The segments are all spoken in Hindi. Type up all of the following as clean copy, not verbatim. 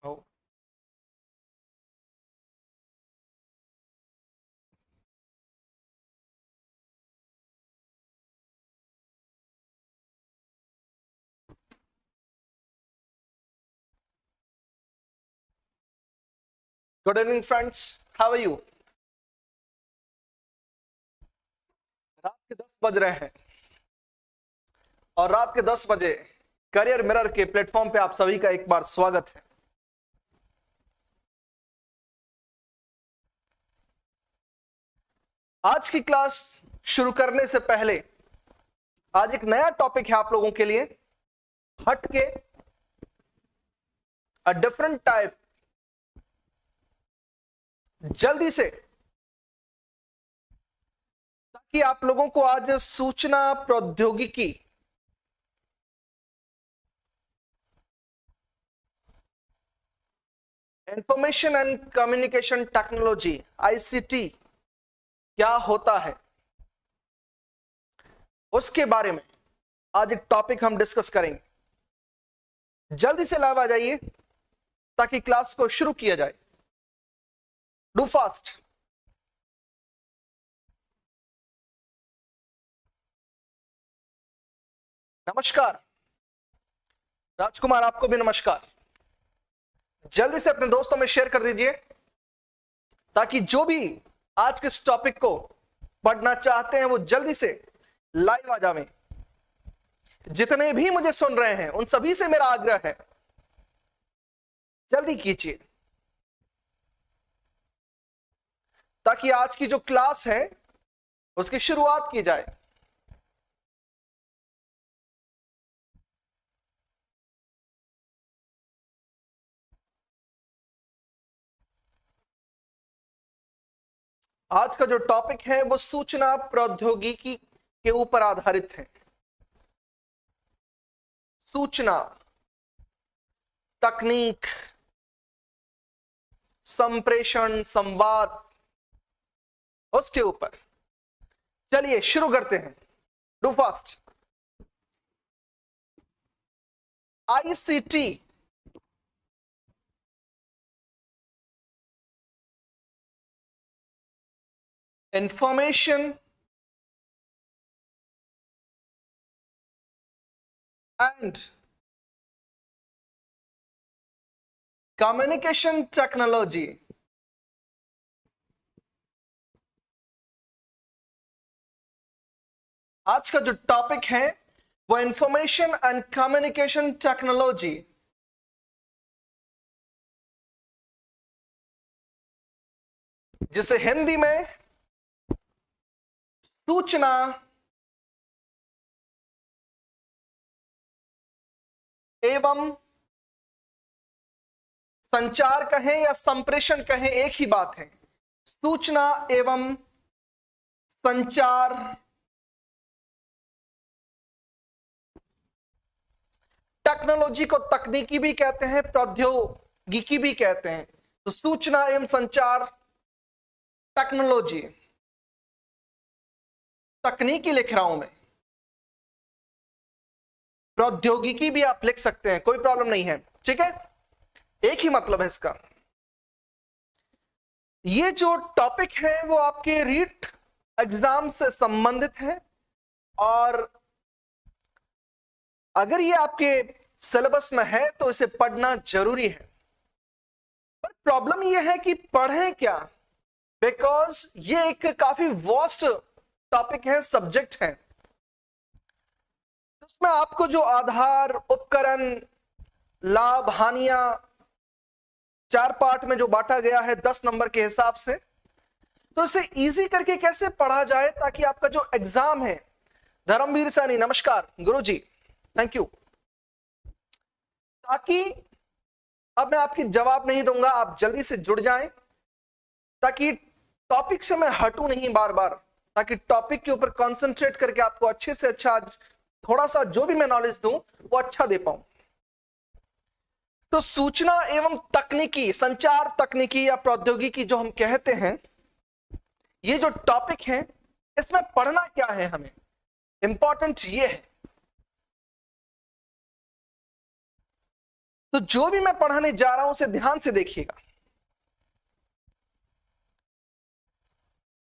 Oh. Good evening, friends. How are you? रात के 10 बज रहे हैं और रात के 10 बजे करियर मिरर के प्लेटफॉर्म पे आप सभी का एक बार स्वागत है। आज की क्लास शुरू करने से पहले आज एक नया टॉपिक है आप लोगों के लिए, हटके, अ डिफरेंट टाइप। जल्दी से, ताकि आप लोगों को आज सूचना प्रौद्योगिकी information and communication technology ICT क्या होता है उसके बारे में आज एक टॉपिक हम डिस्कस करेंगे। जल्दी से लाइव आ जाइए ताकि क्लास को शुरू किया जाए। Do fast. नमस्कार राजकुमार, आपको भी नमस्कार। जल्दी से अपने दोस्तों में शेयर कर दीजिए ताकि जो भी आज के इस टॉपिक को पढ़ना चाहते हैं वो जल्दी से लाइव आ जाएं। जितने भी मुझे सुन रहे हैं उन सभी से मेरा आग्रह है, जल्दी कीजिए ताकि आज की जो क्लास है उसकी शुरुआत की जाए। आज का जो टॉपिक है वो सूचना प्रौद्योगिकी के ऊपर आधारित है। सूचना, तकनीक, संप्रेषण, संवाद, उसके ऊपर। चलिए शुरू करते हैं। Do fast. ICT information and communication technology आज का जो टॉपिक है वो इंफॉर्मेशन एंड कम्युनिकेशन टेक्नोलॉजी, जिसे हिंदी में सूचना एवं संचार कहें या संप्रेषण कहें, एक ही बात है। सूचना एवं संचार टेक्नोलॉजी को तकनीकी भी कहते हैं, प्रौद्योगिकी भी कहते हैं। तो सूचना एवं संचार टेक्नोलॉजी, तकनीकी लिख रहा हूं मैं, प्रौद्योगिकी भी आप लिख सकते हैं, कोई प्रॉब्लम नहीं है, ठीक है, एक ही मतलब है इसका। ये जो टॉपिक है वो आपके रीट एग्जाम से संबंधित है और अगर ये आपके सिलेबस में है तो इसे पढ़ना जरूरी है। पर प्रॉब्लम ये है कि पढ़ें क्या, बिकॉज ये एक काफी वास्ट टॉपिक है, सब्जेक्ट है। इसमें आपको जो आधार, उपकरण, लाभ, हानियां 4 पार्ट में जो बांटा गया है 10 नंबर के हिसाब से, तो इसे इजी करके कैसे पढ़ा जाए ताकि आपका जो एग्जाम है। धर्मवीर सैनी नमस्कार गुरुजी, थैंक यू। ताकि अब मैं आपकी जवाब नहीं दूंगा, आप जल्दी से जुड़ जाएं ताकि टॉपिक से मैं हटूं नहीं बार बार, ताकि टॉपिक के ऊपर कंसंट्रेट करके आपको अच्छे से अच्छा थोड़ा सा जो भी मैं नॉलेज दूं वो अच्छा दे पाऊं। तो सूचना एवं तकनीकी, संचार तकनीकी या प्रौद्योगिकी जो हम कहते हैं, ये जो टॉपिक है इसमें पढ़ना क्या है हमें, इंपॉर्टेंट ये है। तो जो भी मैं पढ़ाने जा रहा हूं उसे ध्यान से देखिएगा।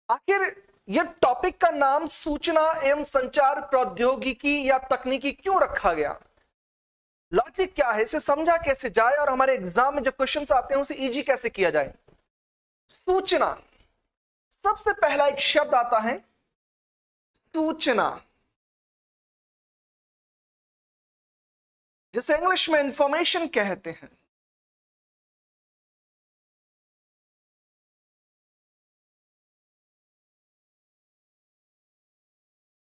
आखिर यह टॉपिक का नाम सूचना एवं संचार प्रौद्योगिकी या तकनीकी क्यों रखा गया? लॉजिक क्या है, इसे समझा कैसे जाए और हमारे एग्जाम में जो क्वेश्चंस आते हैं उसे इजी कैसे किया जाए। सूचना, सबसे पहला एक शब्द आता है सूचना, जिसे इंग्लिश में इंफॉर्मेशन कहते हैं।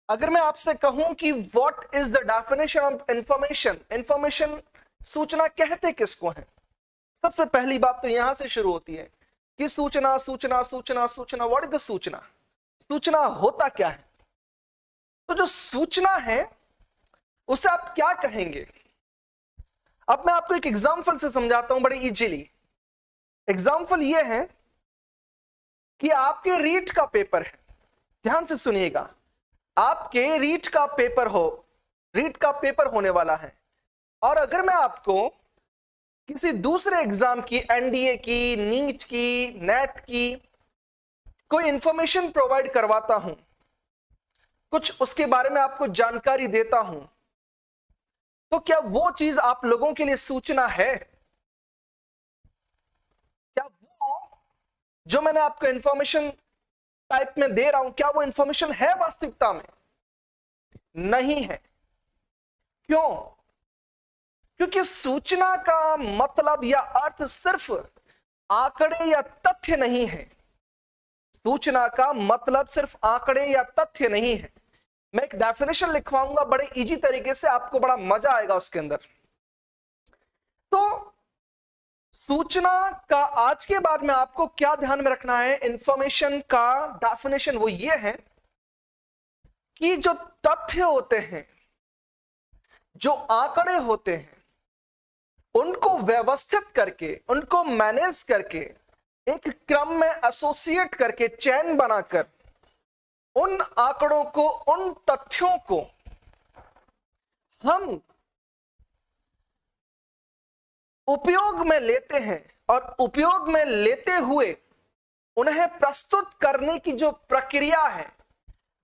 अगर मैं आपसे कहूं कि what is the definition of information, information सूचना कहते किसको है, सबसे पहली बात तो यहां से शुरू होती है कि सूचना सूचना सूचना सूचना, व्हाट इज द सूचना, सूचना होता क्या है? तो जो सूचना है उसे आप क्या कहेंगे? अब मैं आपको एक एग्जाम्पल से समझाता हूं बड़े इजीली। एग्जाम्पल ये है कि आपके रीट का पेपर है, ध्यान से सुनिएगा, आपके रीट का पेपर होने वाला है, और अगर मैं आपको किसी दूसरे एग्जाम की, एनडीए की, नीट की, नेट की कोई इंफॉर्मेशन प्रोवाइड करवाता हूं, कुछ उसके बारे में आपको जानकारी देता हूं, तो क्या वो चीज आप लोगों के लिए सूचना है? क्या वो जो मैंने आपको इंफॉर्मेशन टाइप में दे रहा हूं, क्या वो इंफॉर्मेशन है वास्तविकता में? नहीं है। क्यों? क्योंकि सूचना का मतलब या अर्थ सिर्फ आंकड़े या तथ्य नहीं है। सूचना का मतलब सिर्फ आंकड़े या तथ्य नहीं है। मैं एक डेफिनेशन लिखवाऊंगा बड़े इजी तरीके से, आपको बड़ा मजा आएगा उसके अंदर। तो सूचना का आज के बाद में आपको क्या ध्यान में रखना है, इंफॉर्मेशन का डेफिनेशन वो ये है कि जो तथ्य होते हैं, जो आंकड़े होते हैं, उनको व्यवस्थित करके, उनको मैनेज करके, एक क्रम में एसोसिएट करके, चैन बनाकर उन आंकड़ों को, उन तथ्यों को हम उपयोग में लेते हैं, और उपयोग में लेते हुए उन्हें प्रस्तुत करने की जो प्रक्रिया है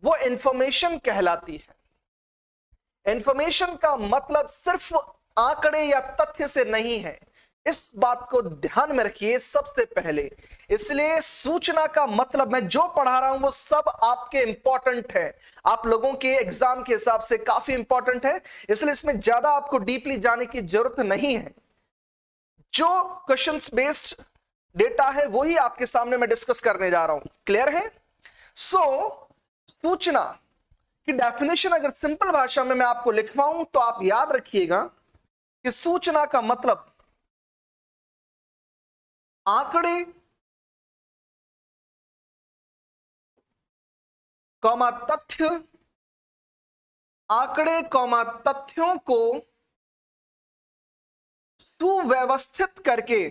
वो इंफॉर्मेशन कहलाती है। इंफॉर्मेशन का मतलब सिर्फ आंकड़े या तथ्य से नहीं है, इस बात को ध्यान में रखिए सबसे पहले। इसलिए सूचना का मतलब मैं जो पढ़ा रहा हूं वो सब आपके इंपॉर्टेंट है, आप लोगों के एग्जाम के हिसाब से काफी इंपॉर्टेंट है, इसलिए इसमें ज्यादा आपको डीपली जाने की जरूरत नहीं है। जो क्वेश्चंस बेस्ड डेटा है वही आपके सामने मैं डिस्कस करने जा रहा हूं। क्लियर है? सूचना की डेफिनेशन अगर सिंपल भाषा में मैं आपको लिखवाऊं तो आप याद रखिएगा कि सूचना का मतलब आंकड़े कॉमा तथ्य, आंकड़े कॉमा तथ्यों को सुव्यवस्थित करके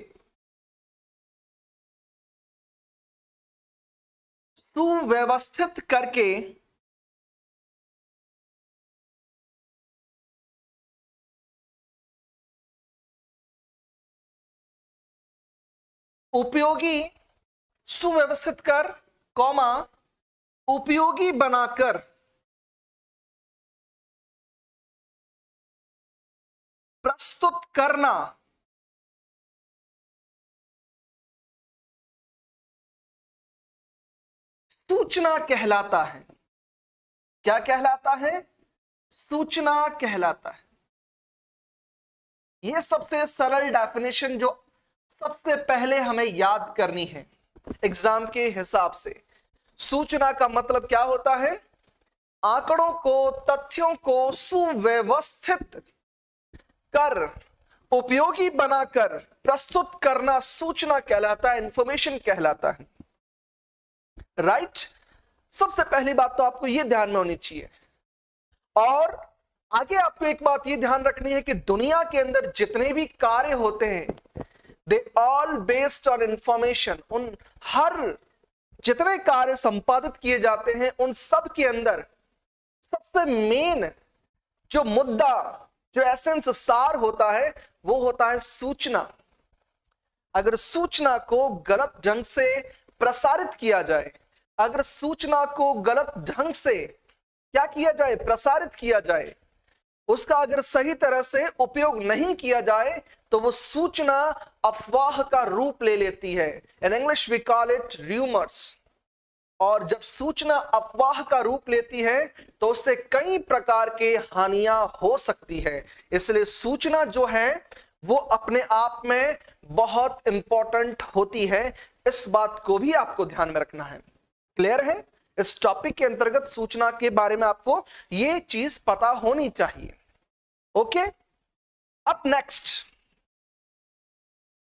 उपयोगी, सुव्यवस्थित कर कॉमा उपयोगी बनाकर प्रस्तुत करना सूचना कहलाता है। क्या कहलाता है? सूचना कहलाता है। यह सबसे सरल डेफिनेशन जो सबसे पहले हमें याद करनी है एग्जाम के हिसाब से। सूचना का मतलब क्या होता है? आंकड़ों को, तथ्यों को सुव्यवस्थित कर, उपयोगी बनाकर प्रस्तुत करना सूचना कहलाता है, इंफॉर्मेशन कहलाता है। राइट? सबसे पहली बात तो आपको यह ध्यान में होनी चाहिए। और आगे आपको एक बात यह ध्यान रखनी है कि दुनिया के अंदर जितने भी कार्य होते हैं they all based on information. उन हर जितने कार्य संपादित किए जाते हैं उन सब के अंदर सबसे मेन जो मुद्दा जो एसेंस सार होता है वो होता है सूचना। अगर सूचना को गलत ढंग से प्रसारित किया जाए, अगर सूचना को गलत ढंग से क्या किया जाए, प्रसारित किया जाए, उसका अगर सही तरह से उपयोग नहीं किया जाए तो वो सूचना अफवाह का रूप ले लेती है। In English we call it rumours. और जब सूचना अफवाह का रूप लेती है तो उससे कई प्रकार के हानियां हो सकती है। इसलिए सूचना जो है वो अपने आप में बहुत इंपॉर्टेंट होती है। इस बात को भी आपको ध्यान में रखना है। क्लियर है? इस टॉपिक के अंतर्गत सूचना के बारे में आपको ये चीज पता होनी चाहिए। ओके, अब नेक्स्ट,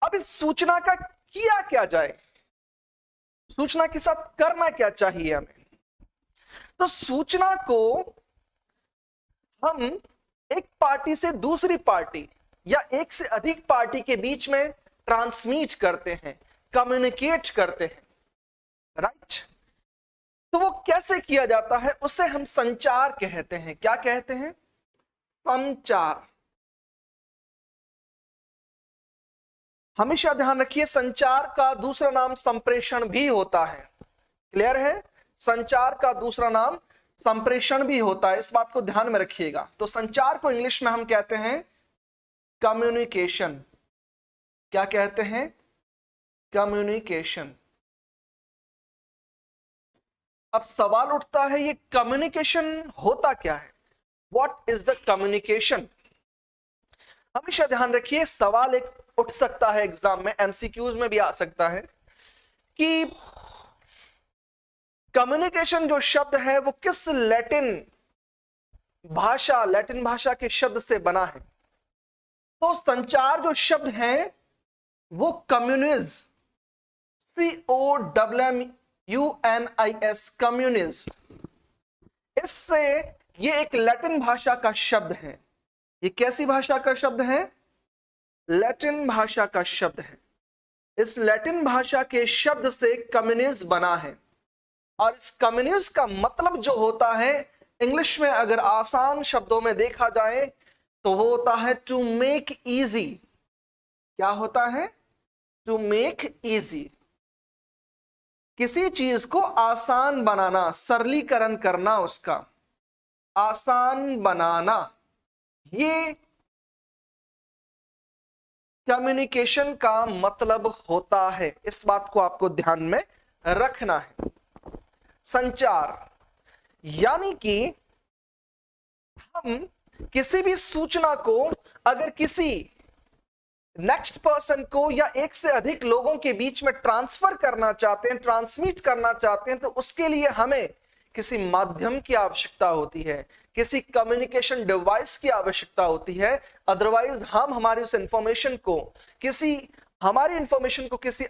अब इस सूचना का किया क्या जाए, सूचना के साथ करना क्या चाहिए हमें। तो सूचना को हम एक पार्टी से दूसरी पार्टी या एक से अधिक पार्टी के बीच में ट्रांसमिट करते हैं, कम्युनिकेट करते हैं, राइट। तो वो कैसे किया जाता है, उसे हम संचार कहते हैं। क्या कहते हैं? संचार। हमेशा ध्यान रखिए, संचार का दूसरा नाम संप्रेषण भी होता है। क्लियर है? संचार का दूसरा नाम संप्रेषण भी होता है, इस बात को ध्यान में रखिएगा। तो संचार को इंग्लिश में हम कहते हैं कम्युनिकेशन। क्या कहते हैं? कम्युनिकेशन। अब सवाल उठता है, ये कम्युनिकेशन होता क्या है? What is the communication? हमेशा ध्यान रखिए, सवाल एक उठ सकता है एग्जाम में, एमसीक्यूज में भी आ सकता है कि कम्युनिकेशन जो शब्द है वो किस लैटिन भाषा के शब्द से बना है। तो संचार जो शब्द है वो कम्युनिज, COMMUNIS, कम्युनिज, इससे ये एक लैटिन भाषा का शब्द है। ये कैसी भाषा का शब्द है? लैटिन भाषा का शब्द है। इस लैटिन भाषा के शब्द से कम्युनिज बना है। और इस कम्युनिज का मतलब जो होता है, इंग्लिश में अगर आसान शब्दों में देखा जाए तो वो होता है टू मेक इजी। क्या होता है? To make easy. किसी चीज को आसान बनाना, सरलीकरण करना, उसका आसान बनाना, ये कम्युनिकेशन का मतलब होता है। इस बात को आपको ध्यान में रखना है। संचार यानी कि हम किसी भी सूचना को अगर किसी नेक्स्ट पर्सन को या एक से अधिक लोगों के बीच में ट्रांसफर करना चाहते हैं, ट्रांसमिट करना चाहते हैं, तो उसके लिए हमें किसी माध्यम की आवश्यकता होती है, किसी कम्युनिकेशन डिवाइस की आवश्यकता होती है। अदरवाइज हम हमारी उस इंफॉर्मेशन को किसी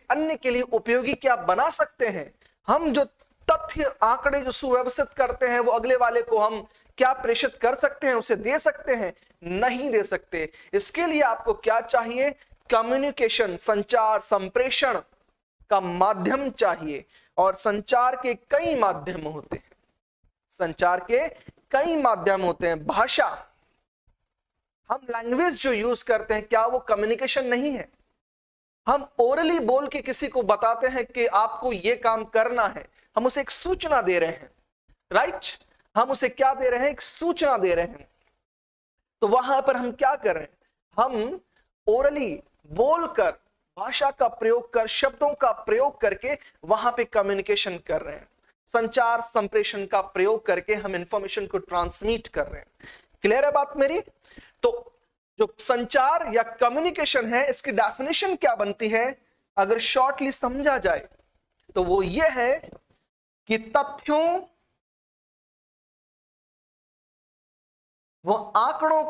अन्य के लिए उपयोगी क्या बना सकते हैं। हम जो तथ्य आंकड़े जो सुव्यवस्थित करते हैं वो अगले वाले को हम क्या प्रेषित कर सकते हैं, उसे दे सकते हैं? नहीं दे सकते। इसके लिए आपको क्या चाहिए? कम्युनिकेशन, संचार, संप्रेषण का माध्यम चाहिए। और संचार के कई माध्यम होते हैं, संचार के कई माध्यम होते हैं। भाषा, हम लैंग्वेज जो यूज करते हैं, क्या वो कम्युनिकेशन नहीं है? हम ओरली बोल के किसी को बताते हैं कि आपको ये काम करना है, हम उसे एक सूचना दे रहे हैं, राइट। हम उसे क्या दे रहे हैं? एक सूचना दे रहे हैं। तो वहां पर हम क्या कर रहे हैं? हम ओरली बोलकर, भाषा का प्रयोग कर, शब्दों का प्रयोग करके वहां पे कम्युनिकेशन कर रहे हैं। संचार संप्रेषण का प्रयोग करके हम इंफॉर्मेशन को ट्रांसमिट कर रहे हैं। क्लियर है बात मेरी? तो जो संचार या कम्युनिकेशन है, इसकी डेफिनेशन क्या बनती है अगर शॉर्टली समझा जाए तो वो ये है कि तथ्यों व आंकड़ों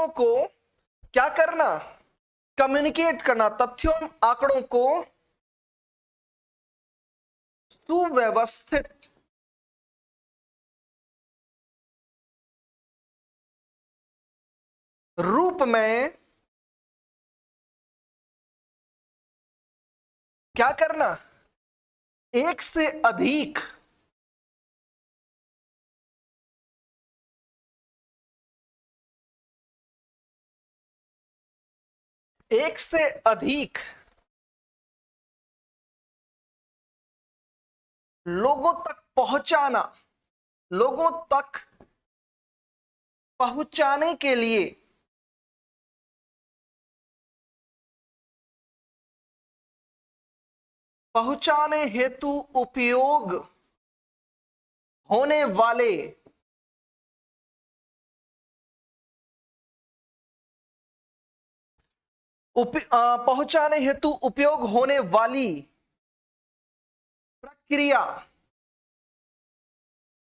को क्या करना? कम्युनिकेट करना। तथ्यों आंकड़ों को सुव्यवस्थित रूप में क्या करना, एक से अधिक लोगों तक पहुंचाना, लोगों तक पहुंचाने के लिए पहुंचाने हेतु उपयोग होने वाले पहुंचाने हेतु उपयोग होने वाली प्रक्रिया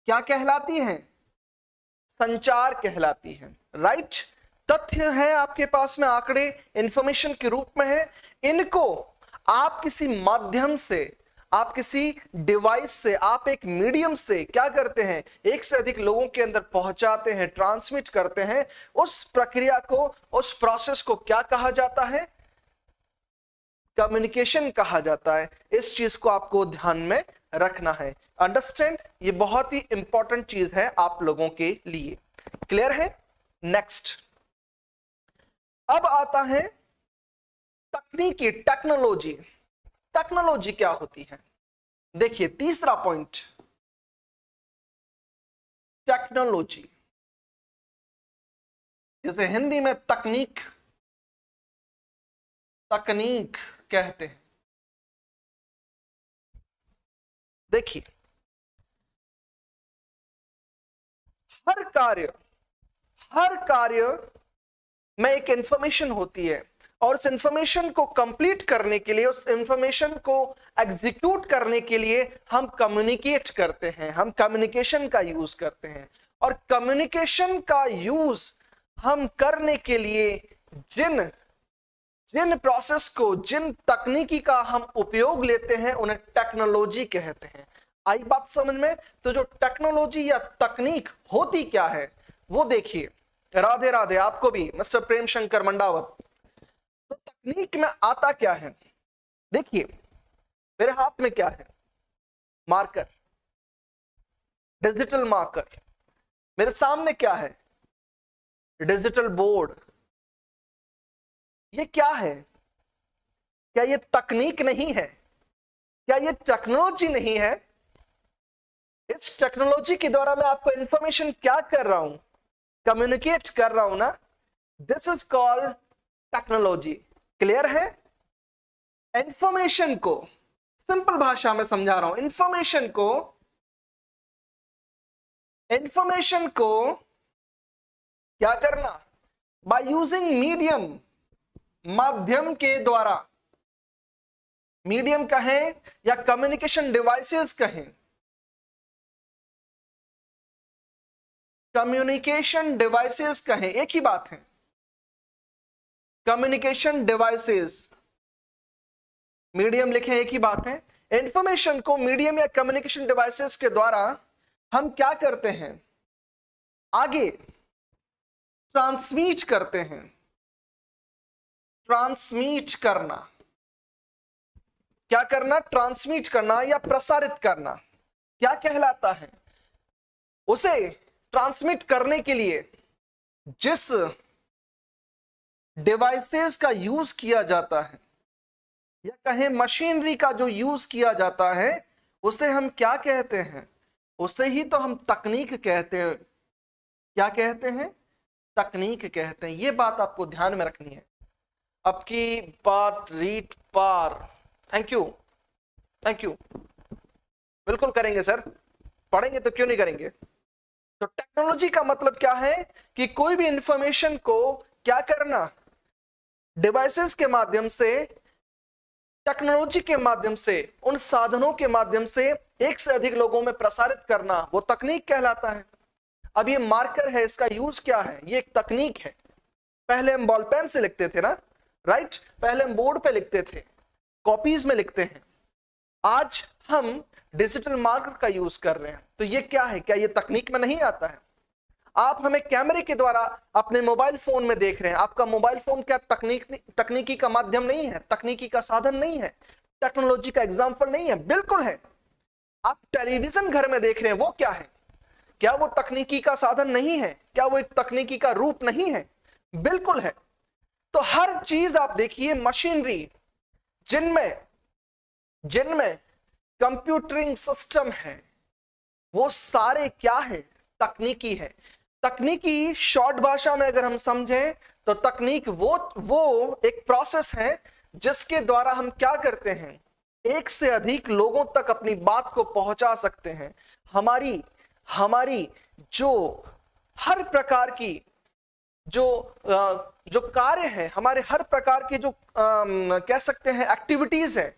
क्या कहलाती है, संचार कहलाती है। राइट, तथ्य है आपके पास में, आंकड़े इंफॉर्मेशन के रूप में है, इनको आप किसी माध्यम से, आप किसी डिवाइस से, आप एक मीडियम से क्या करते हैं, एक से अधिक लोगों के अंदर पहुंचाते हैं, ट्रांसमिट करते हैं। उस प्रक्रिया को, उस प्रोसेस को क्या कहा जाता है, कम्युनिकेशन कहा जाता है। इस चीज को आपको ध्यान में रखना है। अंडरस्टैंड, ये बहुत ही इंपॉर्टेंट चीज है आप लोगों के लिए। क्लियर है? नेक्स्ट, अब आता है तकनीकी, टेक्नोलॉजी। टेक्नोलॉजी क्या होती है? देखिए तीसरा पॉइंट, टेक्नोलॉजी, जैसे हिंदी में तकनीक कहते हैं। देखिए हर कार्य में एक इंफॉर्मेशन होती है, और उस इंफॉर्मेशन को कंप्लीट करने के लिए, उस इंफॉर्मेशन को एग्जीक्यूट करने के लिए हम कम्युनिकेट करते हैं, हम कम्युनिकेशन का यूज करते हैं। और कम्युनिकेशन का यूज हम करने के लिए जिन प्रोसेस को, जिन तकनीकी का हम उपयोग लेते हैं, उन्हें टेक्नोलॉजी कहते हैं। आई बात समझ में? तो जो टेक्नोलॉजी या तकनीक होती क्या है वो देखिए। राधे राधे आपको भी मिस्टर प्रेम शंकर मंडावत। तो तकनीक में आता क्या है, देखिए मेरे हाथ में क्या है, मार्कर, डिजिटल मार्कर। मेरे सामने क्या है, डिजिटल बोर्ड। ये क्या है? क्या ये तकनीक नहीं है? क्या ये टेक्नोलॉजी नहीं है? इस टेक्नोलॉजी के द्वारा मैं आपको इंफॉर्मेशन क्या कर रहा हूं, कम्युनिकेट कर रहा हूं ना। This is called technology. Clear है? इंफॉर्मेशन को सिंपल भाषा में समझा रहा हूं। इंफॉर्मेशन को क्या करना, बाय यूजिंग मीडियम, माध्यम के द्वारा, मीडियम कहें या कम्युनिकेशन डिवाइसेस कहें, कम्युनिकेशन डिवाइसेस कहें, एक ही बात है। कम्युनिकेशन डिवाइसेस, मीडियम लिखें, एक ही बात है। इंफॉर्मेशन को मीडियम या कम्युनिकेशन डिवाइसेस के द्वारा हम क्या करते हैं, आगे ट्रांसमिट करते हैं। ट्रांसमिट करना, क्या करना, ट्रांसमिट करना या प्रसारित करना क्या कहलाता है? उसे ट्रांसमिट करने के लिए जिस डिवाइसेस का यूज किया जाता है, या कहें मशीनरी का जो यूज किया जाता है, उसे हम क्या कहते हैं? उसे ही तो हम तकनीक कहते हैं। क्या कहते हैं? तकनीक कहते हैं। ये बात आपको ध्यान में रखनी है। अब की बात रीड पार, थैंक यू, थैंक यू, बिल्कुल करेंगे सर, पढ़ेंगे तो क्यों नहीं करेंगे। तो टेक्नोलॉजी का मतलब क्या है कि कोई भी इंफॉर्मेशन को क्या करना, डिवाइसेस के माध्यम से, टेक्नोलॉजी के माध्यम से, उन साधनों के माध्यम से एक से अधिक लोगों में प्रसारित करना, वो तकनीक कहलाता है। अब ये मार्कर है, इसका यूज क्या है? ये एक तकनीक है। पहले हम बॉल पेन से लिखते थे ना, राइट? पहले हम बोर्ड पे लिखते थे, कॉपीज में लिखते हैं। आज हम डिजिटल मार्कर का यूज कर रहे हैं। तो ये क्या है? क्या ये तकनीक में नहीं आता है? आप हमें कैमरे के द्वारा अपने मोबाइल फोन में देख रहे हैं। आपका मोबाइल फोन क्या तकनीकी का माध्यम नहीं है, तकनीकी का साधन नहीं है? टेक्नोलॉजी का एग्जाम्पल नहीं है? बिल्कुल है। आप टेलीविजन घर में देख रहे हैं, वो क्या है? क्या वो तकनीकी का साधन नहीं है? क्या वो एक तकनीकी का रूप नहीं है? बिल्कुल है। तो हर चीज आप देखिए, मशीनरी जिनमें जिनमें कंप्यूटरिंग सिस्टम है, वो सारे क्या है? तकनीकी है। तकनीकी शॉर्ट भाषा में अगर हम समझें तो तकनीक वो एक प्रोसेस है जिसके द्वारा हम क्या करते हैं, एक से अधिक लोगों तक अपनी बात को पहुंचा सकते हैं। हमारी जो हर प्रकार की जो कार्य है, हमारे हर प्रकार के जो कह सकते हैं एक्टिविटीज है,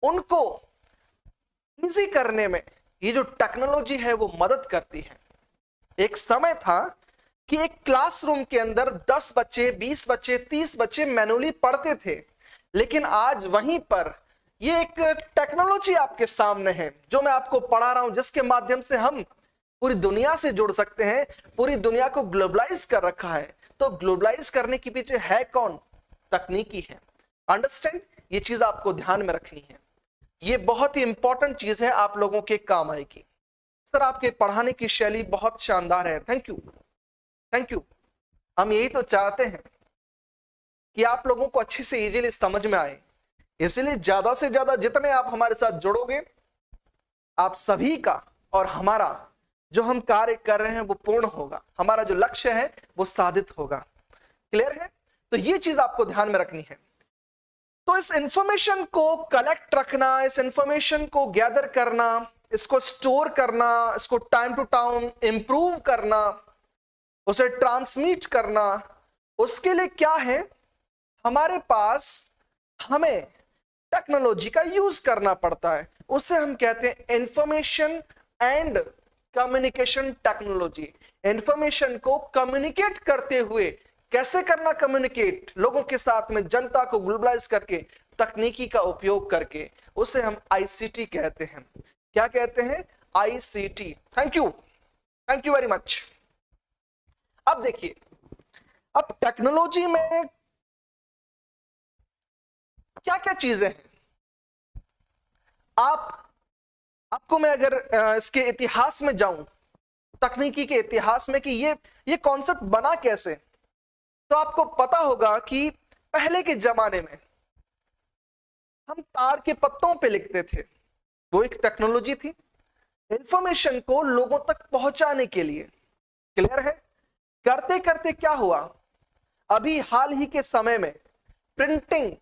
उनको इजी करने में ये जो टेक्नोलॉजी है वो मदद करती है। एक समय था कि एक क्लासरूम के अंदर 10 बच्चे, 20 बच्चे, 30 बच्चे मैनुअली पढ़ते थे, लेकिन आज वहीं पर ये एक टेक्नोलॉजी आपके सामने है जो मैं आपको पढ़ा रहा हूं, जिसके माध्यम से हम पूरी दुनिया से जुड़ सकते हैं, पूरी दुनिया को ग्लोबलाइज कर रखा है। तो ग्लोबलाइज करने के पीछे है कौन? तकनीकी है। अंडरस्टैंड? ये चीज आपको ध्यान में रखनी है, ये बहुत ही इंपॉर्टेंट चीज है, आप लोगों के काम आएगी। सर आपके पढ़ाने की शैली बहुत शानदार है, थैंक यू, थैंक यू। हम यही तो चाहते हैं कि आप लोगों को अच्छे से इजीली समझ में आए, इसलिए ज्यादा से ज्यादा जितने आप हमारे साथ जुड़ोगे, आप सभी का और हमारा जो हम कार्य कर रहे हैं वो पूर्ण होगा, हमारा जो लक्ष्य है वो साधित होगा। क्लियर है? तो ये चीज आपको ध्यान में रखनी है। तो इस इंफॉर्मेशन को कलेक्ट रखना, इस इंफॉर्मेशन को गैदर करना, इसको स्टोर करना, इसको टाइम टू टाइम इंप्रूव करना, उसे ट्रांसमिट करना, उसके लिए क्या है? हमारे पास हमें टेक्नोलॉजी का यूज करना पड़ता है। उसे हम कहते हैं information and communication technology. Information को कम्युनिकेट करते हुए, कैसे करना कम्युनिकेट? लोगों के साथ में, जनता को ग्लोबलाइज करके, तकनीकी का उपयोग करके, उसे हम आईसीटी कहते हैं। क्या कहते हैं? ICT. Thank you, thank you very much. अब देखिए, अब टेक्नोलॉजी में क्या क्या चीजें हैं? आपको मैं अगर इसके इतिहास में जाऊं, तकनीकी के इतिहास में, कि ये कॉन्सेप्ट बना कैसे, तो आपको पता होगा कि पहले के जमाने में हम तार के पत्तों पे लिखते थे, वो एक टेक्नोलॉजी थी इंफॉर्मेशन को लोगों तक पहुंचाने के लिए। क्लियर है? करते करते क्या हुआ, अभी हाल ही के समय में प्रिंटिंग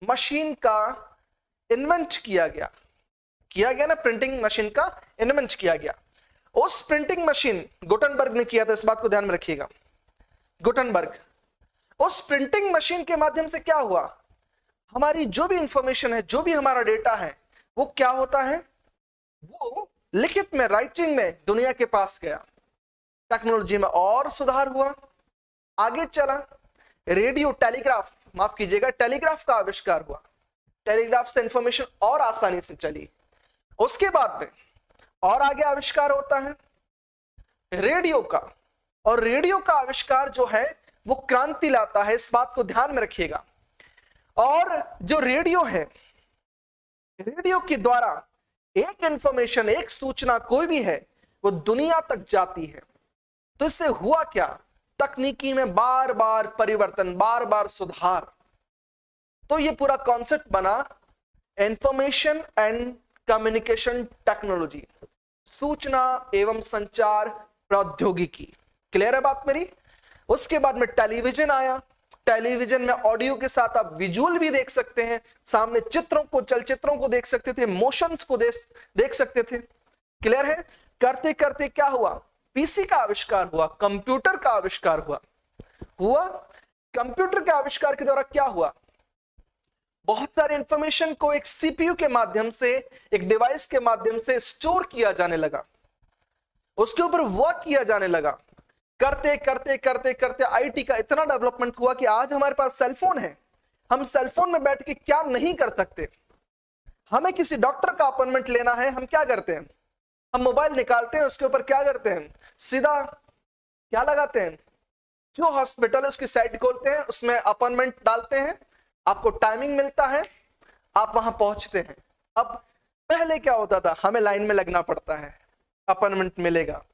मशीन का इन्वेंट किया गया ना, प्रिंटिंग मशीन का इन्वेंट किया गया। उस प्रिंटिंग मशीन गुटनबर्ग ने किया था, इस बात को ध्यान में रखिएगा, गुटनबर्ग। उस प्रिंटिंग मशीन के माध्यम से क्या हुआ, हमारी जो भी इंफॉर्मेशन है, जो भी हमारा डेटा है, वो क्या होता है, वो लिखित में, राइटिंग में दुनिया के पास गया। टेक्नोलॉजी में और सुधार हुआ, आगे चला, रेडियो, टेलीग्राफ, माफ कीजिएगा, टेलीग्राफ का आविष्कार हुआ। टेलीग्राफ से इंफॉर्मेशन और आसानी से चली। उसके बाद में और आगे आविष्कार होता है रेडियो का, और रेडियो का आविष्कार जो है वो क्रांति लाता है, इस बात को ध्यान में रखिएगा। और जो रेडियो है, रेडियो के द्वारा एक इंफॉर्मेशन, एक सूचना कोई भी है, वो दुनिया तक जाती है। तो इससे हुआ क्या, तकनीकी में बार बार परिवर्तन, बार बार सुधार। तो ये पूरा कॉन्सेप्ट बना इंफॉर्मेशन एंड कम्युनिकेशन टेक्नोलॉजी, सूचना एवं संचार प्रौद्योगिकी। क्लियर है बात मेरी? उसके बाद में टेलीविजन आया। टेलीविजन में ऑडियो के साथ आप विजुअल भी देख सकते हैं, सामने चित्रों को, चलचित्रों को देख सकते थे, मोशंस को देख सकते थे। क्लियर है? करते करते क्या हुआ, पीसी का आविष्कार हुआ, कंप्यूटर का आविष्कार हुआ। कंप्यूटर के आविष्कार के द्वारा क्या हुआ, बहुत सारे इंफॉर्मेशन को एक सीपीयू के माध्यम से, एक डिवाइस के माध्यम से स्टोर किया जाने लगा, उसके ऊपर वर्क किया जाने लगा। करते करते करते करते आईटी का इतना डेवलपमेंट हुआ कि आज हमारे पास सेलफोन है। हम सेलफोन में बैठ के क्या नहीं कर सकते। हमें किसी डॉक्टर का अपॉइंटमेंट लेना है, हम क्या करते हैं, हम मोबाइल निकालते हैं, उसके ऊपर क्या करते हैं, सीधा क्या लगाते हैं, जो हॉस्पिटल है उसकी साइट खोलते हैं, उसमें अपॉइंटमेंट डालते हैं, आपको टाइमिंग मिलता है, आप वहां पहुंचते हैं। अब पहले क्या होता था, हमें लाइन में लगना पड़ता है, अपॉइंटमेंट मिलेगा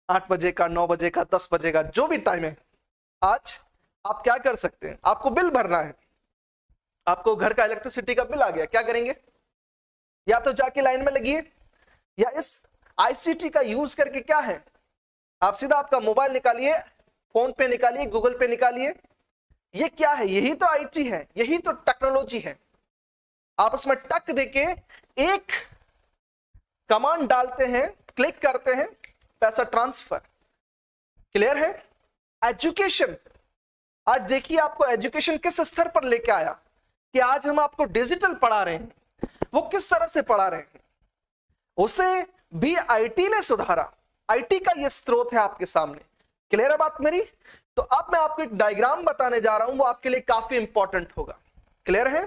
8 बजे का, 9 बजे का, 10 बजे का, जो भी टाइम है। आज आप क्या कर सकते हैं, आपको बिल भरना है, आपको घर का इलेक्ट्रिसिटी का बिल आ गया, क्या करेंगे, या तो जाके लाइन में लगिए, या इस आईसीटी का यूज करके क्या है, आप सीधा आपका मोबाइल निकालिए, फोन पे निकालिए, गूगल पे निकालिए। ये क्या है, यही तो आईटी है, यही तो टेक्नोलॉजी है। आप उसमें टक देके एक कमांड डालते हैं, क्लिक करते हैं, पैसा ट्रांसफर। क्लियर है। एजुकेशन, आज देखिए आपको एजुकेशन किस स्तर पर लेके आया कि आज हम आपको डिजिटल पढ़ा रहे हैं। वो किस तरह से पढ़ा रहे हैं, उसे भी आईटी ने सुधारा। आईटी का ये स्रोत है आपके सामने। क्लियर है बात मेरी। तो अब मैं आपको एक डायग्राम बताने जा रहा हूं, वो आपके लिए काफी इंपॉर्टेंट होगा। क्लियर है।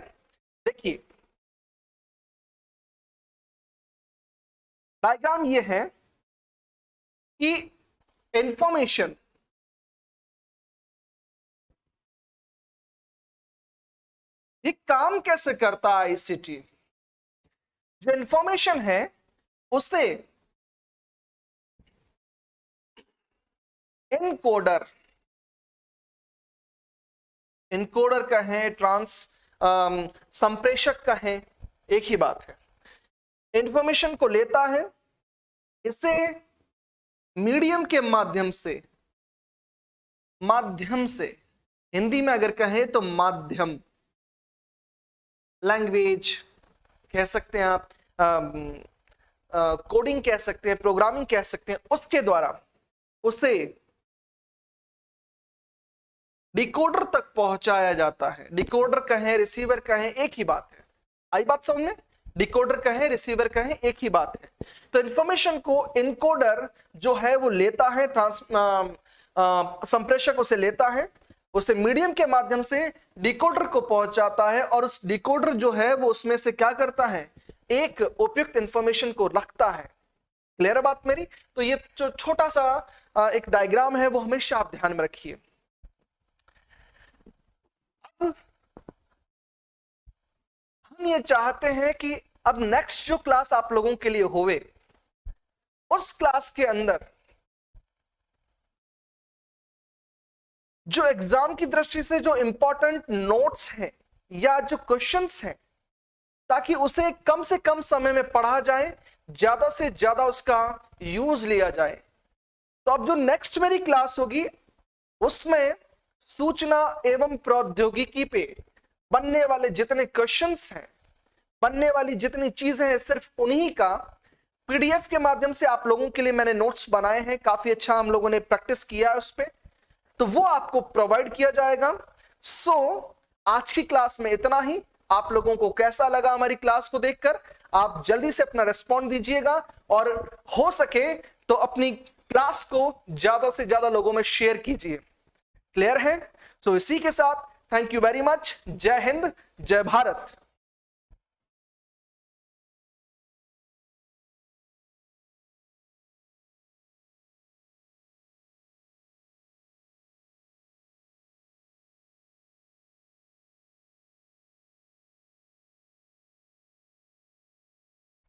देखिए डायग्राम ये है कि इंफॉर्मेशन, ये काम कैसे करता है आईसीटी। जो इंफॉर्मेशन है उसे इनकोडर, इनकोडर कहें, संप्रेषक कहें, एक ही बात है। इंफॉर्मेशन को लेता है, इसे मीडियम के माध्यम से, हिंदी में अगर कहें तो माध्यम, लैंग्वेज कह सकते हैं आप, कोडिंग कह सकते हैं, प्रोग्रामिंग कह सकते हैं, उसके द्वारा उसे डिकोडर तक पहुंचाया जाता है। डिकोडर कहें, रिसीवर कहें, एक ही बात है। आई बात समझ में। डिकोडर कहें, रिसीवर कहें, एक ही बात है। तो इंफॉर्मेशन को इनकोडर जो है वो लेता है, संप्रेषक उसे लेता है, उसे मीडियम के माध्यम से डिकोडर को पहुंचाता है, और उस डिकोडर जो है वो उसमें से क्या करता है, एक उपयुक्त इंफॉर्मेशन को रखता है। क्लियर है बात मेरी। तो ये जो छोटा सा एक डायग्राम है वो हमेशा आप ध्यान में रखिए। हम ये चाहते हैं कि अब नेक्स्ट जो क्लास आप लोगों के लिए होवे, उस क्लास के अंदर जो एग्जाम की दृष्टि से जो इंपॉर्टेंट नोट्स हैं या जो क्वेश्चंस हैं, ताकि उसे कम से कम समय में पढ़ा जाए, ज्यादा से ज्यादा उसका यूज लिया जाए। तो अब जो नेक्स्ट मेरी क्लास होगी उसमें सूचना एवं प्रौद्योगिकी पे बनने वाले जितने क्वेश्चंस हैं, बनने वाली जितनी चीजें हैं, सिर्फ उन्हीं का पीडीएफ के माध्यम से आप लोगों के लिए मैंने नोट्स बनाए हैं। काफी अच्छा हम लोगों ने प्रैक्टिस किया है उस पर, तो वो आपको प्रोवाइड किया जाएगा। सो आज की क्लास में इतना ही। आप लोगों को कैसा लगा हमारी क्लास को देखकर, आप जल्दी से अपना रिस्पॉन्ड दीजिएगा, और हो सके तो अपनी क्लास को ज्यादा से ज्यादा लोगों में शेयर कीजिए। क्लियर है। सो इसी के साथ थैंक यू वेरी मच। जय हिंद, जय भारत।